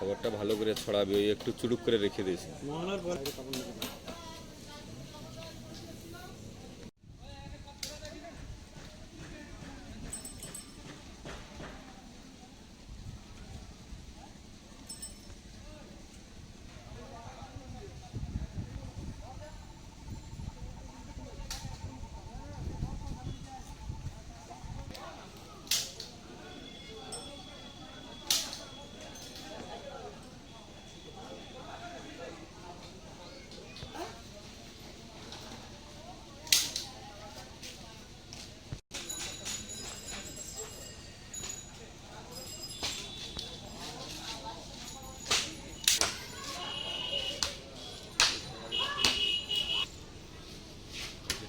খবরটা ভালো করে ছড়াবে, ওই একটু চুরুক করে রেখে দিয়েছে।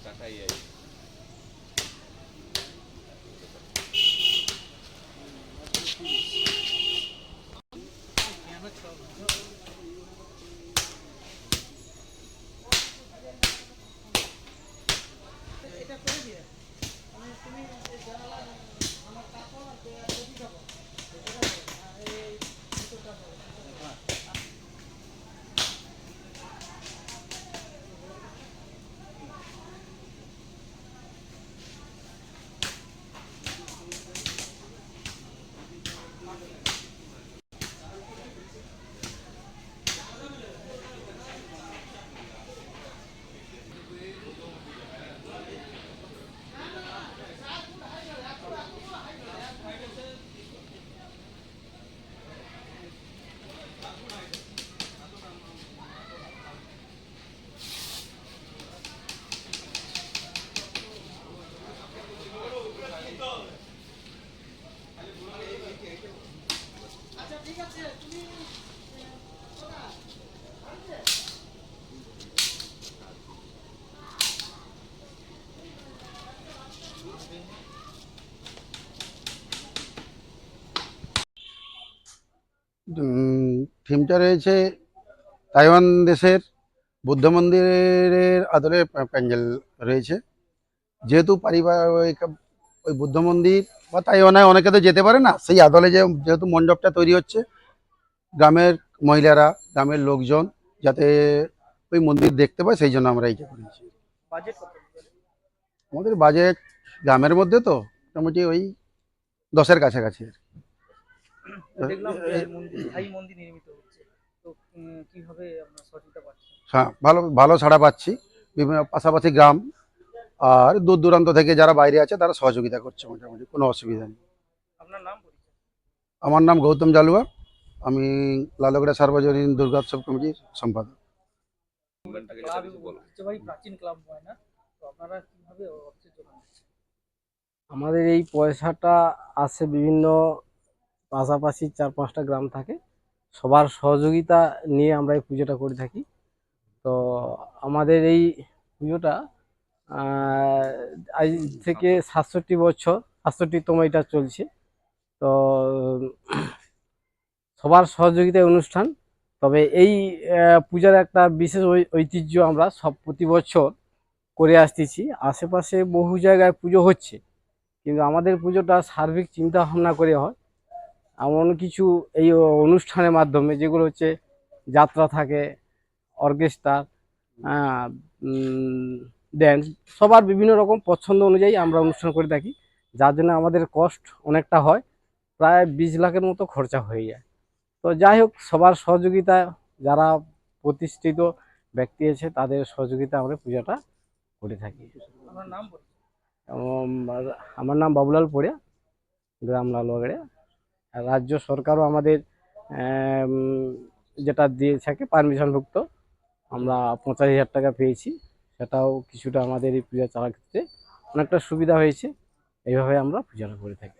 টাকাই আছে। থিমটা রয়েছে তাইওয়ান দেশের বুদ্ধ মন্দিরের আদলে প্যান্ডেল রয়েছে। যেহেতু পারিবারিক ওই বুদ্ধ মন্দির বা তাইওয়ানে অনেকে তো যেতে পারে না, সেই আদলে যেহেতু মণ্ডপটা তৈরি হচ্ছে, গ্রামের মহিলারা, গ্রামের লোকজন যাতে ওই মন্দির দেখতে পায়, সেই জন্য আমরা এইটা করেছি। আমাদের বাজেট গ্রামের মধ্যে তো মোটামুটি ওই 10-এর কাছাকাছি। দেখলাম যে স্থায়ী মন্দির নির্মিত হচ্ছে, তো কিভাবে আপনারা সহযোগিতা পাচ্ছেন? হ্যাঁ, ভালো ভালো সাড়া পাচ্ছি। বিভিন্ন পাশাপাশি গ্রাম আর দূর দূরান্ত থেকে যারা বাইরে আছে তারা সহযোগিতা করছে, মোটামুটি কোনো অসুবিধা নেই। আপনার নাম পরিচয়? আমার নাম গৌতম জালুয়া, আমি লালগড়া সার্বজনীন দুর্গোৎসব কমিটির সম্পাদক। ক্লাব ঐতিহ্যবাহী প্রাচীন ক্লাব হয় না, তো আপনারা কিভাবে অর্থের জোগান দিচ্ছেন? আমাদের এই পয়সাটা আসে বিভিন্ন পাশাপাশি 4-5টা গ্রাম থাকে, সবার সহযোগিতা নিয়ে আমরা এই পুজোটা করে থাকি। তো আমাদের এই পুজোটা আজ থেকে 67 বছর, 67তম এটা চলছে। তো সবার সহযোগিতায় অনুষ্ঠান। তবে এই পূজার একটা বিশেষ ঐতিহ্য আমরা সব প্রতি বছর করে আসতেছি। আশেপাশে বহু জায়গায় পুজো হচ্ছে, কিন্তু আমাদের পুজোটা সার্বিক চিন্তা ভাবনা করে হয়। এমন কিছু এই অনুষ্ঠানের মাধ্যমে, যেগুলো হচ্ছে যাত্রা থাকে, অর্কেস্ট্রা, ড্যান্স, সবার বিভিন্ন রকম পছন্দ অনুযায়ী আমরা অনুষ্ঠান করে থাকি, যার জন্য আমাদের কস্ট অনেকটা হয়, প্রায় 20 লাখের মতো খরচা হয়ে যায়। তো যাই হোক, সবার সহযোগিতা, যারা প্রতিষ্ঠিত ব্যক্তি আছে তাদের সহযোগিতা আমরা পূজাটা করে থাকি। আপনার নাম পরিচয়? এবং আমার নাম বাবুলাল পড়িয়া, গ্রাম লালুয়াগড়িয়া। আর রাজ্য সরকারও আমাদের যেটা দিয়ে থাকে পারমিশনভুক্ত, আমরা 85,000 টাকা পেয়েছি। সেটাও কিছুটা আমাদের এই পূজা চালার ক্ষেত্রে অনেকটা সুবিধা হয়েছে। এইভাবে আমরা পূজাটা করে থাকি।